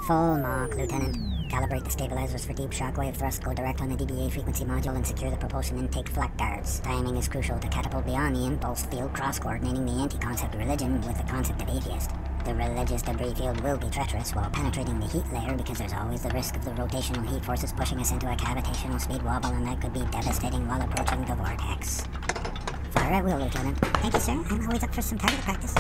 Full Mach, Lieutenant. Calibrate the stabilizers for deep shockwave thrust, go direct on the DBA frequency module and secure the propulsion intake flak guards. Timing is crucial to catapult beyond the impulse field, cross-coordinating the anti-concept religion with the concept of atheist. The religious debris field will be treacherous while penetrating the heat layer because there's always the risk of the rotational heat forces pushing us into a cavitational speed wobble, and that could be devastating while approaching the vortex. Fire at will, Lieutenant. Thank you, sir. I'm always up for some target practice.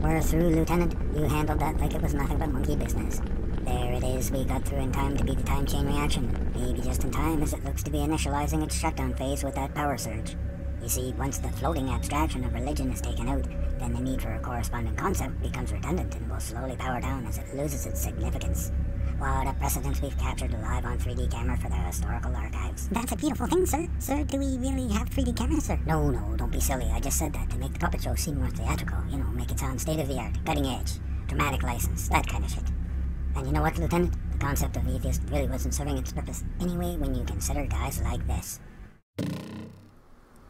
We're through, Lieutenant. You handled that like it was nothing but monkey business. There it is. We got through in time to beat the time chain reaction. Maybe just in time, as it looks to be initializing its shutdown phase with that power surge. You see, once the floating abstraction of religion is taken out, then the need for a corresponding concept becomes redundant and will slowly power down as it loses its significance. What a precedent we've captured live on 3D camera for the historical archives. That's a beautiful thing, sir. Sir, do we really have 3D cameras, sir? No, don't be silly. I just said that to make the puppet show seem more theatrical. You know, make it sound state-of-the-art, cutting edge, dramatic license, that kind of shit. And you know what, Lieutenant? The concept of atheist really wasn't serving its purpose anyway when you consider guys like this.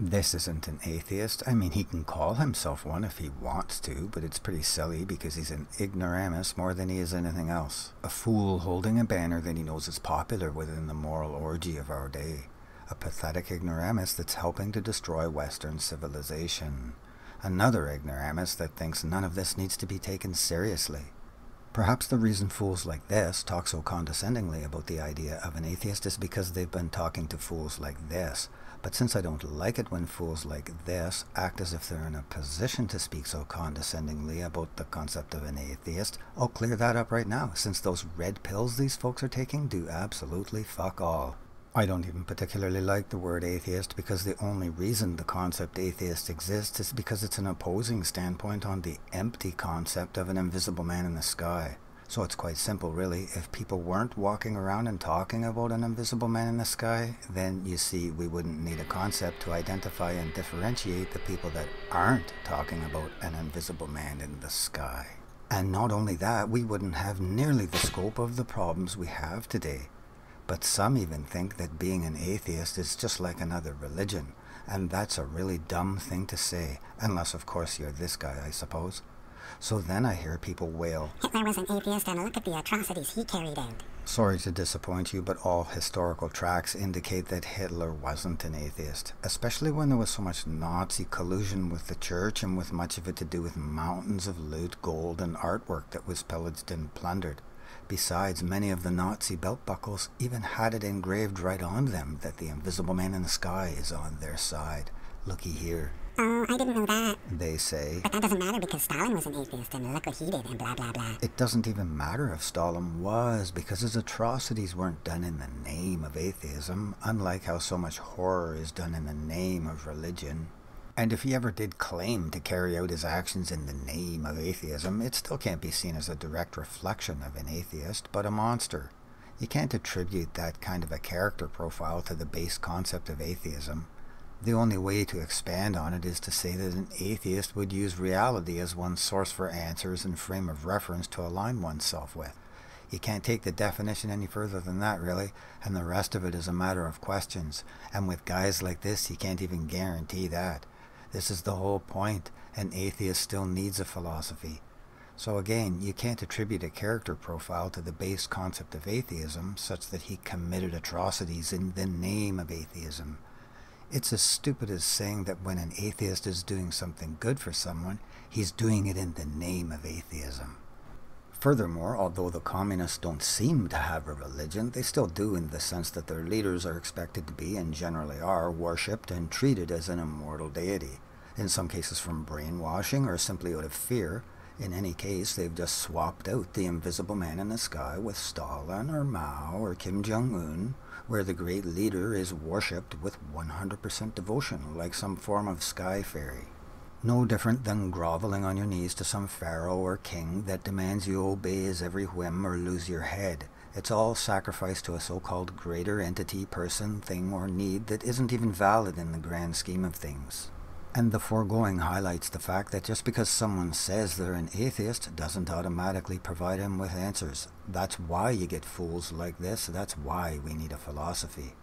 This isn't an atheist. I mean, he can call himself one if he wants to, but it's pretty silly because he's an ignoramus more than he is anything else. A fool holding a banner that he knows is popular within the moral orgy of our day. A pathetic ignoramus that's helping to destroy Western civilization. Another ignoramus that thinks none of this needs to be taken seriously. Perhaps the reason fools like this talk so condescendingly about the idea of an atheist is because they've been talking to fools like this. But since I don't like it when fools like this act as if they're in a position to speak so condescendingly about the concept of an atheist, I'll clear that up right now, since those red pills these folks are taking do absolutely fuck all. I don't even particularly like the word atheist because the only reason the concept atheist exists is because it's an opposing standpoint on the empty concept of an invisible man in the sky. So it's quite simple, really. If people weren't walking around and talking about an invisible man in the sky, then you see we wouldn't need a concept to identify and differentiate the people that aren't talking about an invisible man in the sky. And not only that, we wouldn't have nearly the scope of the problems we have today. But some even think that being an atheist is just like another religion, and that's a really dumb thing to say, unless of course you're this guy, I suppose. So then I hear people wail, Hitler was an atheist, and look at the atrocities he carried out. Sorry to disappoint you, but all historical tracks indicate that Hitler wasn't an atheist, especially when there was so much Nazi collusion with the church and with much of it to do with mountains of loot, gold and artwork that was pillaged and plundered. Besides, many of the Nazi belt buckles even had it engraved right on them that the invisible man in the sky is on their side. Looky here. Oh, I didn't know that. They say. But that doesn't matter because Stalin was an atheist and look what he did and blah blah blah. It doesn't even matter if Stalin was, because his atrocities weren't done in the name of atheism, unlike how so much horror is done in the name of religion. And if he ever did claim to carry out his actions in the name of atheism, it still can't be seen as a direct reflection of an atheist, but a monster. You can't attribute that kind of a character profile to the base concept of atheism. The only way to expand on it is to say that an atheist would use reality as one's source for answers and frame of reference to align oneself with. You can't take the definition any further than that, really, and the rest of it is a matter of questions. And with guys like this, you can't even guarantee that. This is the whole point. An atheist still needs a philosophy. So again, you can't attribute a character profile to the base concept of atheism such that he committed atrocities in the name of atheism. It's as stupid as saying that when an atheist is doing something good for someone, he's doing it in the name of atheism. Furthermore, although the communists don't seem to have a religion, they still do in the sense that their leaders are expected to be, and generally are, worshipped and treated as an immortal deity. In some cases from brainwashing or simply out of fear. In any case, they've just swapped out the invisible man in the sky with Stalin or Mao or Kim Jong-un, where the great leader is worshipped with 100% devotion, like some form of sky fairy. No different than groveling on your knees to some pharaoh or king that demands you obey his every whim or lose your head. It's all sacrifice to a so-called greater entity, person, thing, or need that isn't even valid in the grand scheme of things. And the foregoing highlights the fact that just because someone says they're an atheist doesn't automatically provide him with answers. That's why you get fools like this. That's why we need a philosophy.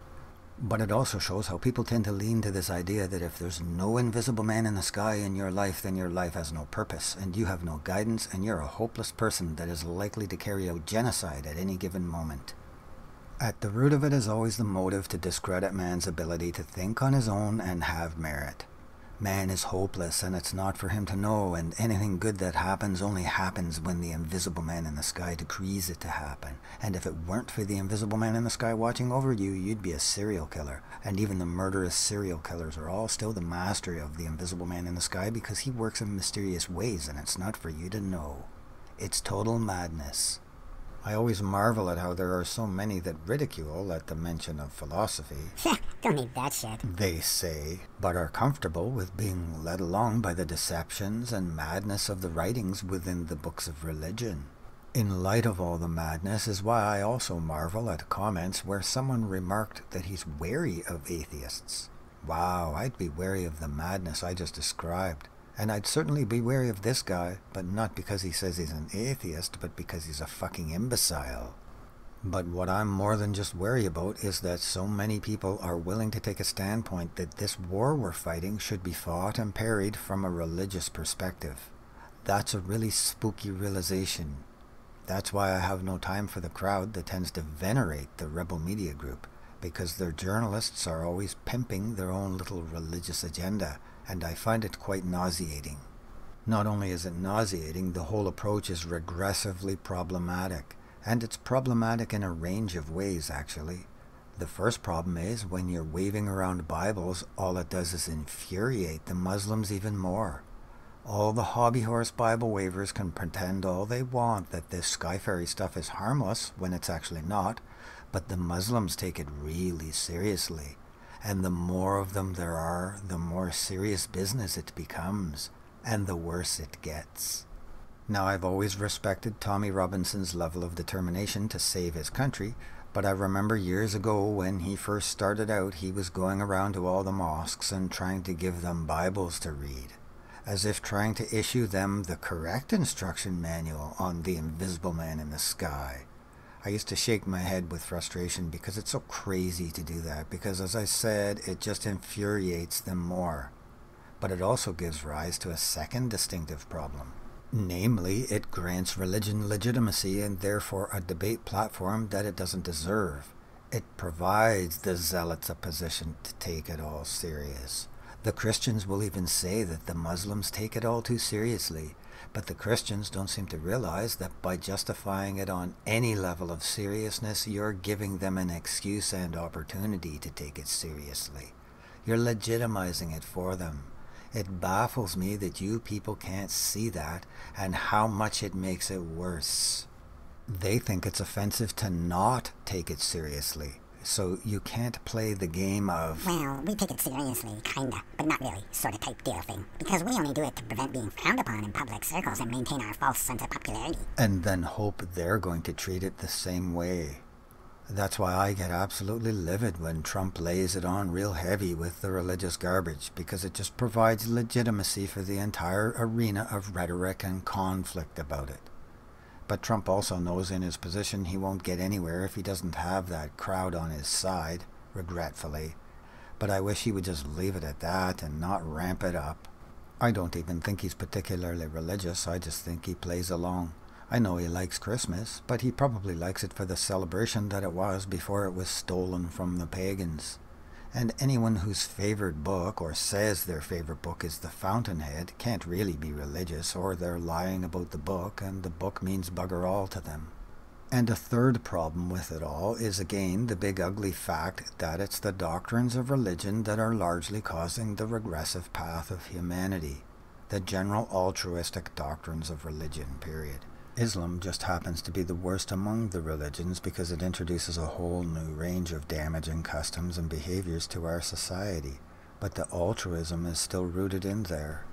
But it also shows how people tend to lean to this idea that if there's no invisible man in the sky in your life, then your life has no purpose, and you have no guidance, and you're a hopeless person that is likely to carry out genocide at any given moment. At the root of it is always the motive to discredit man's ability to think on his own and have merit. Man is hopeless, and it's not for him to know, and anything good that happens only happens when the invisible man in the sky decrees it to happen. And if it weren't for the invisible man in the sky watching over you, you'd be a serial killer. And even the murderous serial killers are all still the mastery of the invisible man in the sky because he works in mysterious ways, and it's not for you to know. It's total madness. I always marvel at how there are so many that ridicule at the mention of philosophy. Don't need that shit. They say, but are comfortable with being led along by the deceptions and madness of the writings within the books of religion. In light of all the madness is why I also marvel at comments where someone remarked that he's wary of atheists. Wow, I'd be wary of the madness I just described. And I'd certainly be wary of this guy, but not because he says he's an atheist, but because he's a fucking imbecile. But what I'm more than just wary about is that so many people are willing to take a standpoint that this war we're fighting should be fought and parried from a religious perspective. That's a really spooky realization. That's why I have no time for the crowd that tends to venerate the rebel media group, because their journalists are always pimping their own little religious agenda, and I find it quite nauseating. Not only is it nauseating, the whole approach is regressively problematic. And it's problematic in a range of ways, actually. The first problem is when you're waving around Bibles, all it does is infuriate the Muslims even more. All the hobby horse Bible wavers can pretend all they want that this sky fairy stuff is harmless when it's actually not, but the Muslims take it really seriously. And the more of them there are, the more serious business it becomes, and the worse it gets. Now, I've always respected Tommy Robinson's level of determination to save his country, but I remember years ago when he first started out, he was going around to all the mosques and trying to give them Bibles to read, as if trying to issue them the correct instruction manual on the invisible man in the sky. I used to shake my head with frustration because it's so crazy to do that, because as I said, it just infuriates them more. But it also gives rise to a second distinctive problem. Namely, it grants religion legitimacy and therefore a debate platform that it doesn't deserve. It provides the zealots a position to take it all serious. The Christians will even say that the Muslims take it all too seriously, but the Christians don't seem to realize that by justifying it on any level of seriousness, you're giving them an excuse and opportunity to take it seriously. You're legitimizing it for them. It baffles me that you people can't see that and how much it makes it worse. They think it's offensive to not take it seriously. So you can't play the game of, well, we take it seriously, kinda, but not really, sort of type deal thing. Because we only do it to prevent being frowned upon in public circles and maintain our false sense of popularity. and then hope they're going to treat it the same way. That's why I get absolutely livid when Trump lays it on real heavy with the religious garbage, because it just provides legitimacy for the entire arena of rhetoric and conflict about it. But Trump also knows in his position he won't get anywhere if he doesn't have that crowd on his side, regretfully. But I wish he would just leave it at that and not ramp it up. I don't even think he's particularly religious, I just think he plays along. I know he likes Christmas, but he probably likes it for the celebration that it was before it was stolen from the pagans. And anyone whose favorite book, or says their favorite book, is The Fountainhead can't really be religious, or they're lying about the book, and the book means bugger all to them. And a third problem with it all is again the big ugly fact that it's the doctrines of religion that are largely causing the regressive path of humanity. The general altruistic doctrines of religion, period. Islam just happens to be the worst among the religions because it introduces a whole new range of damaging customs and behaviors to our society, but the altruism is still rooted in there.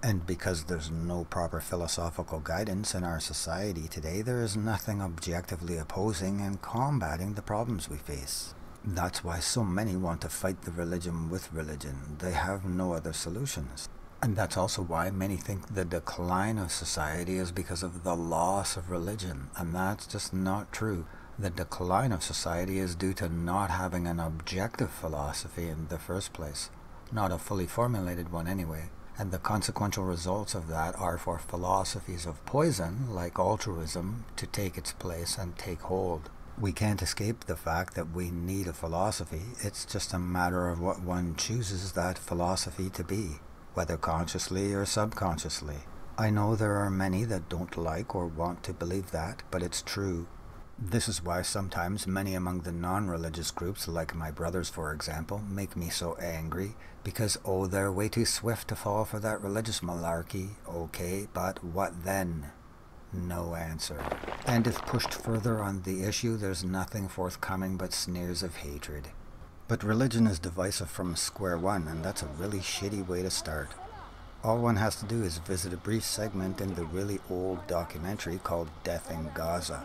And because there's no proper philosophical guidance in our society today, there is nothing objectively opposing and combating the problems we face. That's why so many want to fight the religion with religion. They have no other solutions. And that's also why many think the decline of society is because of the loss of religion, and that's just not true. The decline of society is due to not having an objective philosophy in the first place, not a fully formulated one anyway, and the consequential results of that are for philosophies of poison, like altruism, to take its place and take hold. We can't escape the fact that we need a philosophy. It's just a matter of what one chooses that philosophy to be, whether consciously or subconsciously. I know there are many that don't like or want to believe that, but it's true. This is why sometimes many among the non-religious groups, like my brothers for example, make me so angry, because they're way too swift to fall for that religious malarkey. Okay, but what then? No answer. And if pushed further on the issue, there's nothing forthcoming but sneers of hatred. But religion is divisive from square one, and that's a really shitty way to start. All one has to do is visit a brief segment in the really old documentary called Death in Gaza,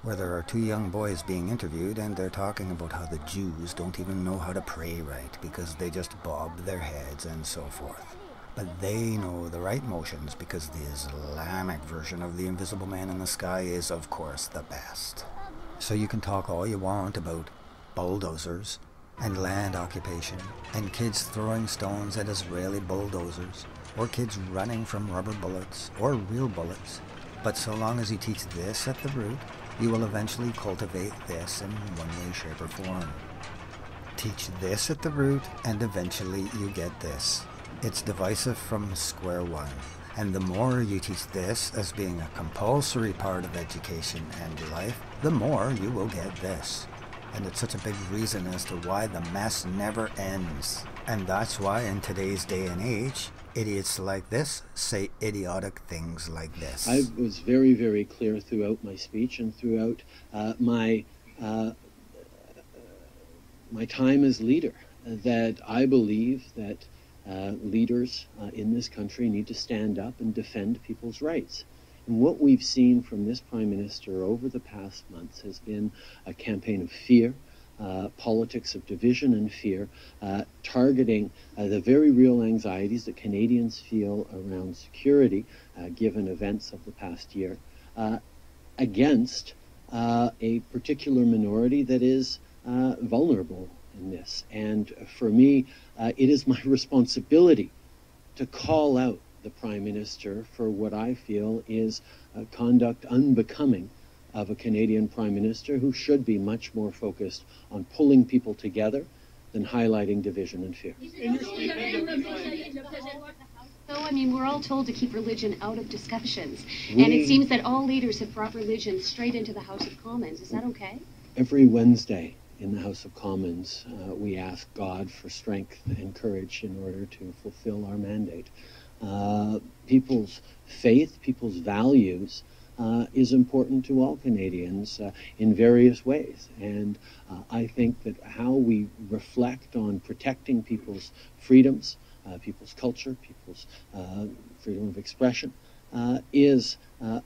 where there are two young boys being interviewed, and they're talking about how the Jews don't even know how to pray right because they just bob their heads and so forth. But they know the right motions because the Islamic version of the invisible man in the sky is, of course, the best. So you can talk all you want about bulldozers and land occupation and kids throwing stones at Israeli bulldozers or kids running from rubber bullets or real bullets. But so long as you teach this at the root, you will eventually cultivate this in one way, shape, or form. Teach this at the root, and eventually you get this. It's divisive from square one, and the more you teach this as being a compulsory part of education and life, the more you will get this. And it's such a big reason as to why the mess never ends. And that's why in today's day and age, idiots like this say idiotic things like this. I was very, very clear throughout my speech and throughout my time as leader that I believe that leaders in this country need to stand up and defend people's rights. And what we've seen from this Prime Minister over the past months has been a campaign of fear, politics of division and fear, targeting the very real anxieties that Canadians feel around security, given events of the past year, against a particular minority that is vulnerable in this. And for me, it is my responsibility to call out the Prime Minister for what I feel is conduct unbecoming of a Canadian Prime Minister who should be much more focused on pulling people together than highlighting division and fear. So, I mean, we're all told to keep religion out of discussions, and it seems that all leaders have brought religion straight into the House of Commons. Is that okay? Every Wednesday in the House of Commons, we ask God for strength and courage in order to fulfill our mandate. People's faith, people's values is important to all Canadians in various ways. And I think that how we reflect on protecting people's freedoms, people's culture, people's freedom of expression is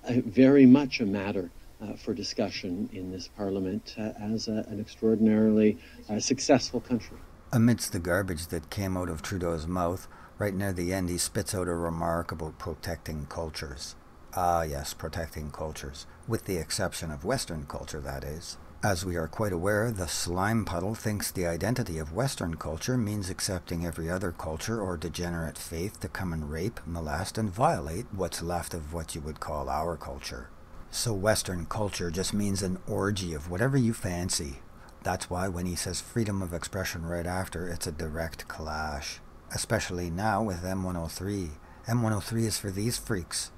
very much a matter for discussion in this Parliament as an extraordinarily successful country. Amidst the garbage that came out of Trudeau's mouth, right near the end he spits out a remark about protecting cultures. Ah yes, protecting cultures, with the exception of Western culture, that is. As we are quite aware, the slime puddle thinks the identity of Western culture means accepting every other culture or degenerate faith to come and rape, molest, and violate what's left of what you would call our culture. So Western culture just means an orgy of whatever you fancy. That's why when he says freedom of expression right after, it's a direct clash. Especially now with M103. M103 is for these freaks.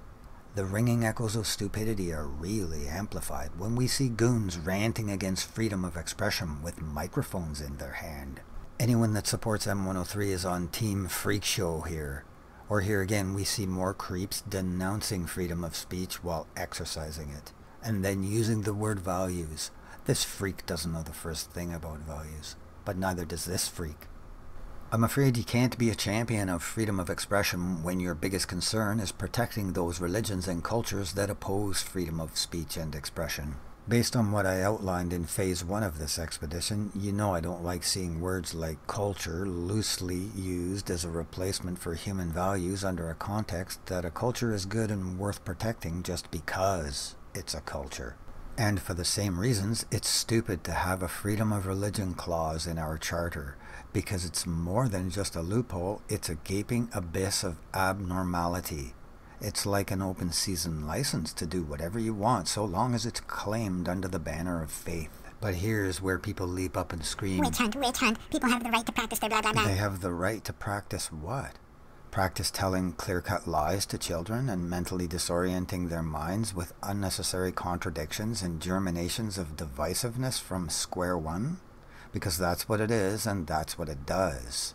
The ringing echoes of stupidity are really amplified when we see goons ranting against freedom of expression with microphones in their hand. Anyone that supports M103 is on Team Freak Show here. Or here again we see more creeps denouncing freedom of speech while exercising it, and then using the word values. This freak doesn't know the first thing about values, but neither does this freak. I'm afraid you can't be a champion of freedom of expression when your biggest concern is protecting those religions and cultures that oppose freedom of speech and expression. Based on what I outlined in Phase 1 of this expedition, you know I don't like seeing words like culture loosely used as a replacement for human values under a context that a culture is good and worth protecting just because it's a culture. And for the same reasons, it's stupid to have a freedom of religion clause in our charter, because it's more than just a loophole, it's a gaping abyss of abnormality. It's like an open season license to do whatever you want, so long as it's claimed under the banner of faith. But here's where people leap up and scream, witch hunt, people have the right to practice their blah blah blah. They have the right to practice what? Practice telling clear-cut lies to children and mentally disorienting their minds with unnecessary contradictions and germinations of divisiveness from square one? Because that's what it is, and that's what it does.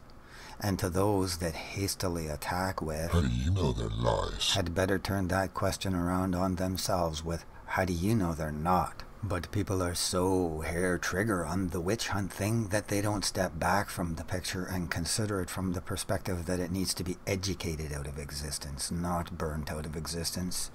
And to those that hastily attack with, how do you know they're lies? Had better turn that question around on themselves with, how do you know they're not? But people are so hair-trigger on the witch hunt thing that they don't step back from the picture and consider it from the perspective that it needs to be educated out of existence, not burnt out of existence.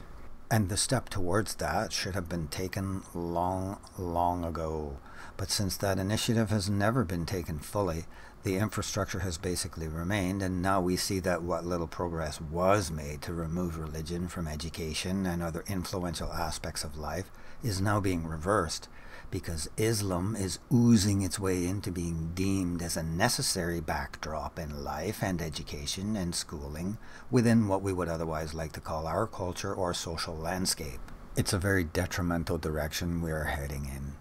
And the step towards that should have been taken long, long ago. But since that initiative has never been taken fully, the infrastructure has basically remained, and now we see that what little progress was made to remove religion from education and other influential aspects of life is now being reversed, because Islam is oozing its way into being deemed as a necessary backdrop in life and education and schooling within what we would otherwise like to call our culture or social landscape. It's a very detrimental direction we are heading in.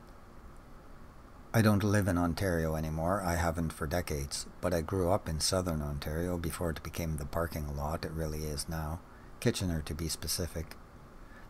I don't live in Ontario anymore, I haven't for decades, but I grew up in southern Ontario before it became the parking lot it really is now, Kitchener to be specific.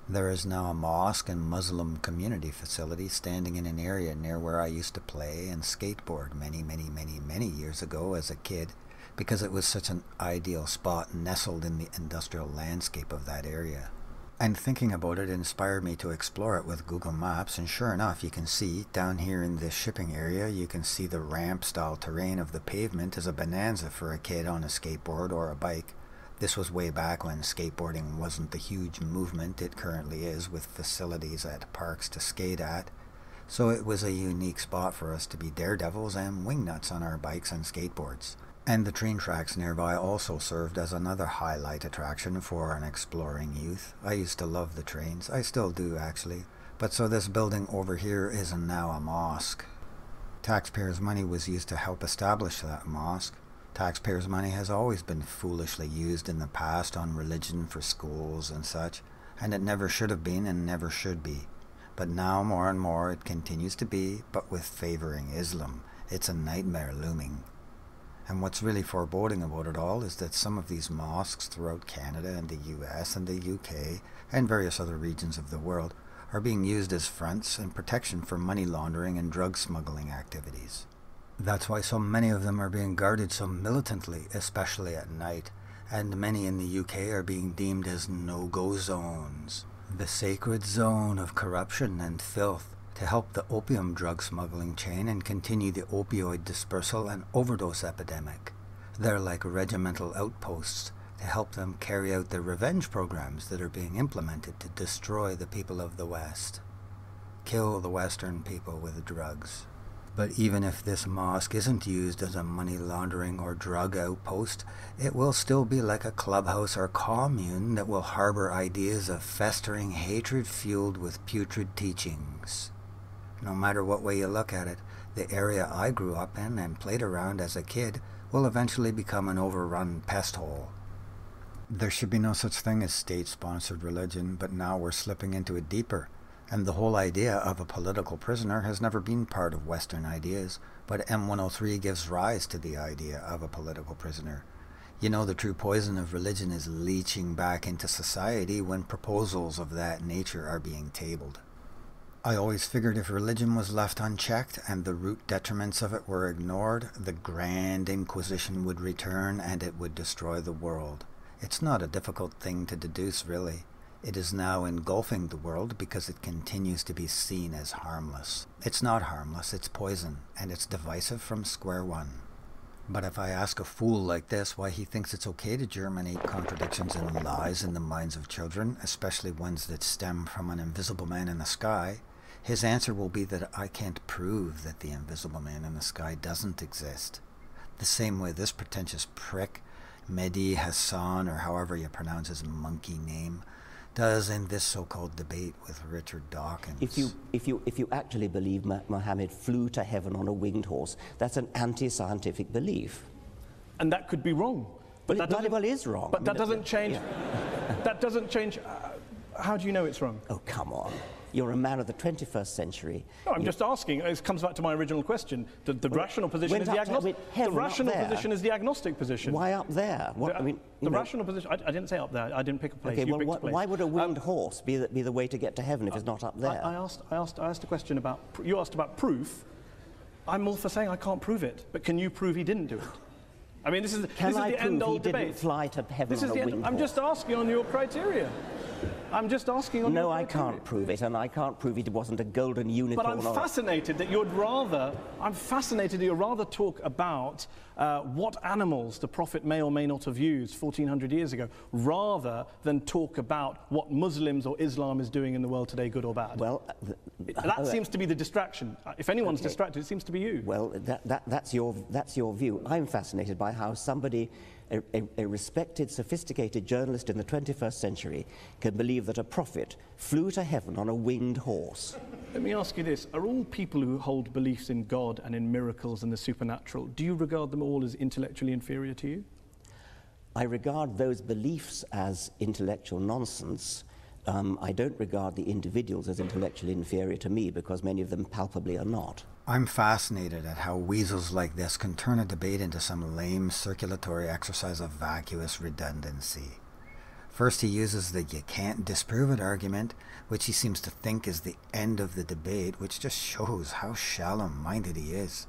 There is now a mosque and Muslim community facility standing in an area near where I used to play and skateboard many years ago as a kid, because it was such an ideal spot nestled in the industrial landscape of that area. And thinking about it inspired me to explore it with Google Maps, and sure enough, you can see, down here in this shipping area, you can see the ramp-style terrain of the pavement is a bonanza for a kid on a skateboard or a bike. This was way back when skateboarding wasn't the huge movement it currently is, with facilities at parks to skate at. So it was a unique spot for us to be daredevils and wingnuts on our bikes and skateboards. And the train tracks nearby also served as another highlight attraction for an exploring youth. I used to love the trains. I still do, actually. But so this building over here is now a mosque. Taxpayers' money was used to help establish that mosque. Taxpayers' money has always been foolishly used in the past on religion for schools and such, and it never should have been and never should be. But now more and more it continues to be, but with favoring Islam. It's a nightmare looming. And what's really foreboding about it all is that some of these mosques throughout Canada and the US and the UK and various other regions of the world are being used as fronts and protection for money laundering and drug smuggling activities. That's why so many of them are being guarded so militantly, especially at night, and many in the UK are being deemed as no-go zones, the sacred zone of corruption and filth, to help the opium drug smuggling chain and continue the opioid dispersal and overdose epidemic. They're like regimental outposts to help them carry out their revenge programs that are being implemented to destroy the people of the West. Kill the Western people with drugs. But even if this mosque isn't used as a money laundering or drug outpost, it will still be like a clubhouse or commune that will harbor ideas of festering hatred fueled with putrid teachings. No matter what way you look at it, the area I grew up in and played around as a kid will eventually become an overrun pest hole. There should be no such thing as state-sponsored religion, but now we're slipping into it deeper. And the whole idea of a political prisoner has never been part of Western ideas, but M103 gives rise to the idea of a political prisoner. You know, the true poison of religion is leaching back into society when proposals of that nature are being tabled. I always figured if religion was left unchecked and the root detriments of it were ignored, the Grand Inquisition would return and it would destroy the world. It's not a difficult thing to deduce, really. It is now engulfing the world because it continues to be seen as harmless. It's not harmless, it's poison, and it's divisive from square one. But if I ask a fool like this why he thinks it's okay to germinate contradictions and lies in the minds of children, especially ones that stem from an invisible man in the sky, his answer will be that I can't prove that the invisible man in the sky doesn't exist. The same way this pretentious prick, Mehdi Hassan, or however you pronounce his monkey name, does in this so-called debate with Richard Dawkins. If you actually believe Muhammad flew to heaven on a winged horse, that's an anti-scientific belief. And that could be wrong. But that bloody well is wrong. But that doesn't change. That doesn't change. How do you know it's wrong? Oh, come on. You're a man of the 21st century. No, I'm just asking. It comes back to my original question. The rational position is the agnostic. The rational position is the agnostic position. Why up there? What, I mean, the rational position. I didn't say up there. I didn't pick a place. Okay, you well, picked a place. why would a winged horse be the way to get to heaven if it's not up there? I asked a question about. You asked about proof. I'm all for saying I can't prove it, but can you prove he didn't do it? I mean, this is the end-all debate. Didn't fly to heaven on a winged horse? I'm just asking on your criteria. I'm just asking on your criteria. No, I can't prove it, and I can't prove it wasn't a golden unicorn. But I'm fascinated that you're rather talk about what animals the Prophet may or may not have used 1400 years ago, rather than talk about what Muslims or Islam is doing in the world today, good or bad. Well, that seems to be the distraction. If anyone's distracted, it seems to be you. Well, that's your view. I'm fascinated by how somebody, a respected, sophisticated journalist in the 21st century, can believe that a prophet flew to heaven on a winged horse. Let me ask you this. Are all people who hold beliefs in God and in miracles and the supernatural, do you regard them all as intellectually inferior to you? I regard those beliefs as intellectual nonsense. I don't regard the individuals as intellectually inferior to me, because many of them palpably are not. I'm fascinated at how weasels like this can turn a debate into some lame circulatory exercise of vacuous redundancy. First he uses the "you can't disprove it" argument, which he seems to think is the end of the debate, which just shows how shallow-minded he is.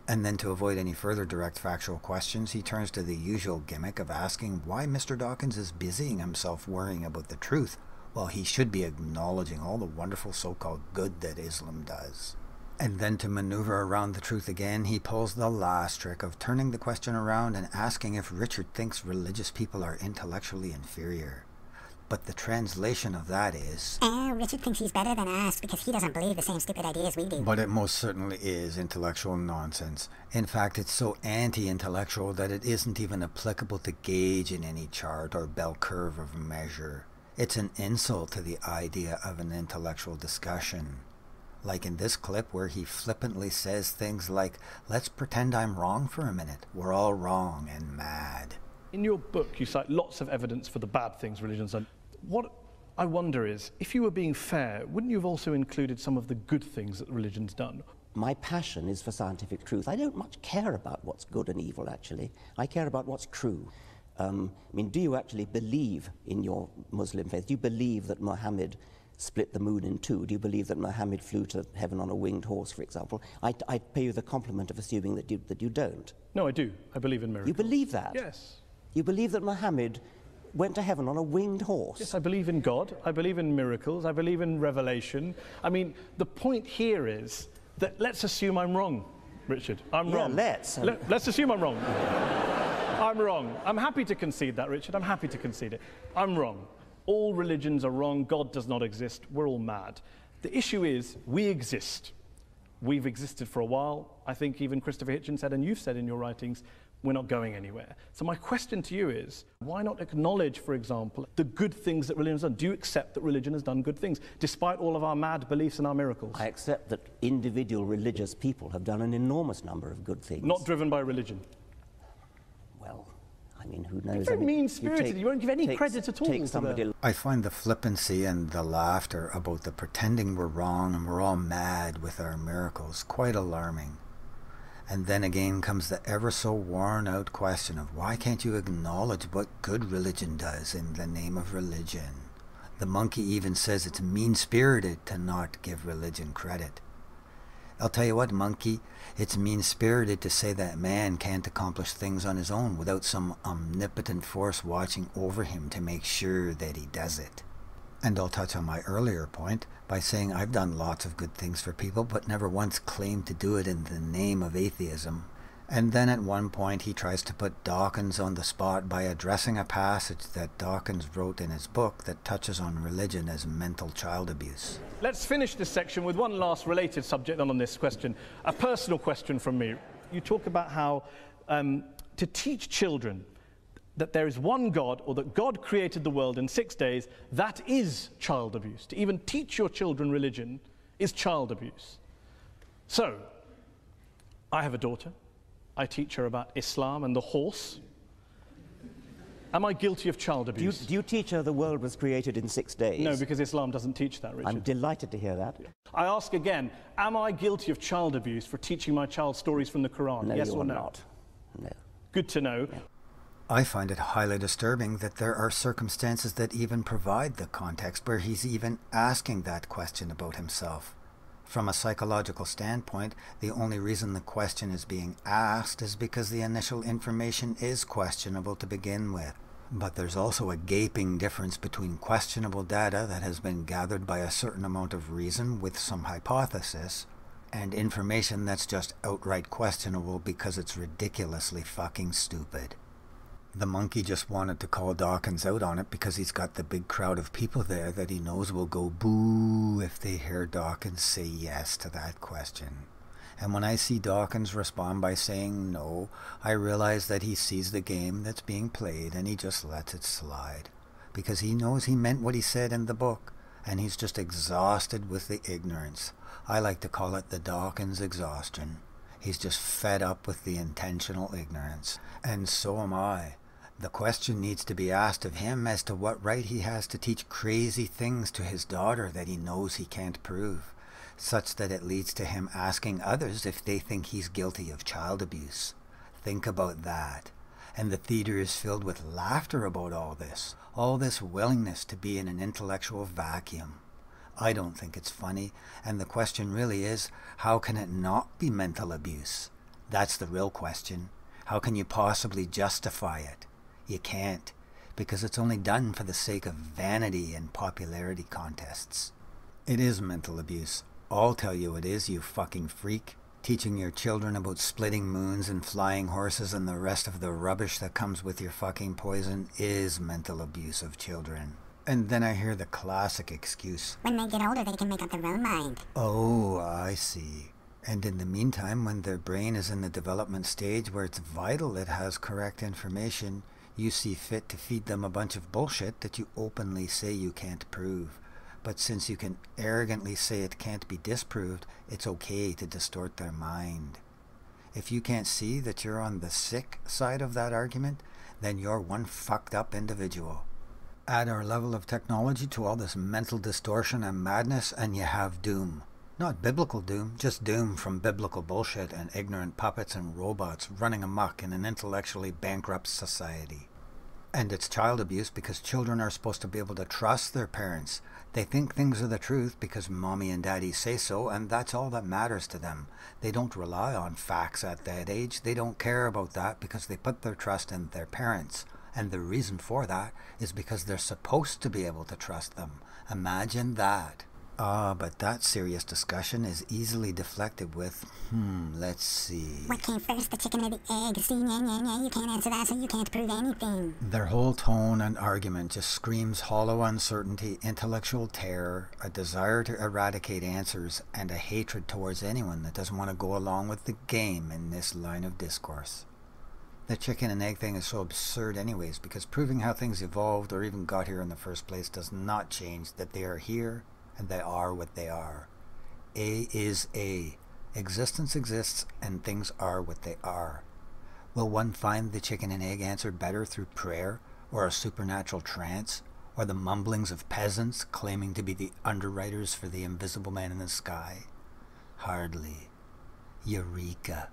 And then, to avoid any further direct factual questions, he turns to the usual gimmick of asking why Mr. Dawkins is busying himself worrying about the truth, while he should be acknowledging all the wonderful so-called good that Islam does. And then, to maneuver around the truth again, he pulls the last trick of turning the question around and asking if Richard thinks religious people are intellectually inferior. But the translation of that is, Richard thinks he's better than us because he doesn't believe the same stupid ideas we do. But it most certainly is intellectual nonsense. In fact, it's so anti-intellectual that it isn't even applicable to gauge in any chart or bell curve of measure. It's an insult to the idea of an intellectual discussion. Like in this clip where he flippantly says things like, "Let's pretend I'm wrong for a minute. We're all wrong and mad." In your book, you cite lots of evidence for the bad things religion's done. What I wonder is, if you were being fair, wouldn't you have also included some of the good things that religion's done? My passion is for scientific truth. I don't much care about what's good and evil, actually. I care about what's true. I mean, do you actually believe in your Muslim faith? Do you believe that Muhammad split the moon in two? Do you believe that Muhammad flew to heaven on a winged horse, for example? I'd pay you the compliment of assuming that you don't. No, I do. I believe in miracles. You believe that? Yes. You believe that Muhammad went to heaven on a winged horse? Yes, I believe in God. I believe in miracles. I believe in revelation. I mean, the point here is that let's assume I'm wrong, Richard. I'm wrong. Let's assume I'm wrong. I'm wrong. I'm happy to concede that, Richard. I'm happy to concede it. I'm wrong. All religions are wrong. God does not exist. We're all mad. The issue is we exist. We've existed for a while. I think even Christopher Hitchens said, and you've said in your writings, we're not going anywhere. So my question to you is, why not acknowledge, for example, the good things that religion has done? Do you accept that religion has done good things, despite all of our mad beliefs and our miracles? I accept that individual religious people have done an enormous number of good things. Not driven by religion? Well, I mean, who knows? You're very mean-spirited. You won't give any credit at all to them. I find the flippancy and the laughter about the pretending we're wrong and we're all mad with our miracles quite alarming. And then again comes the ever so worn out question of why can't you acknowledge what good religion does in the name of religion? The monkey even says it's mean-spirited to not give religion credit. I'll tell you what, monkey, it's mean-spirited to say that man can't accomplish things on his own without some omnipotent force watching over him to make sure that he does it. And I'll touch on my earlier point by saying I've done lots of good things for people, but never once claimed to do it in the name of atheism. And then at one point he tries to put Dawkins on the spot by addressing a passage that Dawkins wrote in his book that touches on religion as mental child abuse. Let's finish this section with one last related subject on this question, a personal question from me. You talk about how to teach children that there is one God, or that God created the world in 6 days, that is child abuse. To even teach your children religion is child abuse. So, I have a daughter. I teach her about Islam and the horse. Am I guilty of child abuse? Do you teach her the world was created in 6 days? No, because Islam doesn't teach that, Richard. I'm delighted to hear that. I ask again, am I guilty of child abuse for teaching my child stories from the Quran? No, yes you're or no? not. No. Good to know. Yeah. I find it highly disturbing that there are circumstances that even provide the context where he's even asking that question about himself. From a psychological standpoint, the only reason the question is being asked is because the initial information is questionable to begin with. But there's also a gaping difference between questionable data that has been gathered by a certain amount of reason with some hypothesis, and information that's just outright questionable because it's ridiculously fucking stupid. The monkey just wanted to call Dawkins out on it because he's got the big crowd of people there that he knows will go boo if they hear Dawkins say yes to that question. And when I see Dawkins respond by saying no, I realize that he sees the game that's being played and he just lets it slide. Because he knows he meant what he said in the book, and he's just exhausted with the ignorance. I like to call it the Dawkins exhaustion. He's just fed up with the intentional ignorance. And so am I. The question needs to be asked of him as to what right he has to teach crazy things to his daughter that he knows he can't prove, such that it leads to him asking others if they think he's guilty of child abuse. Think about that. And the theater is filled with laughter about all this willingness to be in an intellectual vacuum. I don't think it's funny, and the question really is, how can it not be mental abuse? That's the real question. How can you possibly justify it? You can't, because it's only done for the sake of vanity and popularity contests. It is mental abuse. I'll tell you it is, you fucking freak. Teaching your children about splitting moons and flying horses and the rest of the rubbish that comes with your fucking poison is mental abuse of children. And then I hear the classic excuse. When they get older, they can make up their own mind. Oh, I see. And in the meantime, when their brain is in the development stage where it's vital it has correct information, you see fit to feed them a bunch of bullshit that you openly say you can't prove. But since you can arrogantly say it can't be disproved, it's okay to distort their mind. If you can't see that you're on the sick side of that argument, then you're one fucked up individual. Add our level of technology to all this mental distortion and madness, and you have doom. Not biblical doom, just doom from biblical bullshit and ignorant puppets and robots running amok in an intellectually bankrupt society. And it's child abuse because children are supposed to be able to trust their parents. They think things are the truth because mommy and daddy say so, and that's all that matters to them. They don't rely on facts at that age. They don't care about that because they put their trust in their parents. And the reason for that is because they're supposed to be able to trust them. Imagine that. But that serious discussion is easily deflected with, let's see. What came first, the chicken or the egg? See, you can't answer that, so you can't prove anything. Their whole tone and argument just screams hollow uncertainty, intellectual terror, a desire to eradicate answers, and a hatred towards anyone that doesn't want to go along with the game in this line of discourse. The chicken and egg thing is so absurd anyways, because proving how things evolved or even got here in the first place does not change that they are here and they are what they are. A is A. Existence exists and things are what they are. Will one find the chicken and egg answer better through prayer or a supernatural trance or the mumblings of peasants claiming to be the underwriters for the invisible man in the sky? Hardly. Eureka.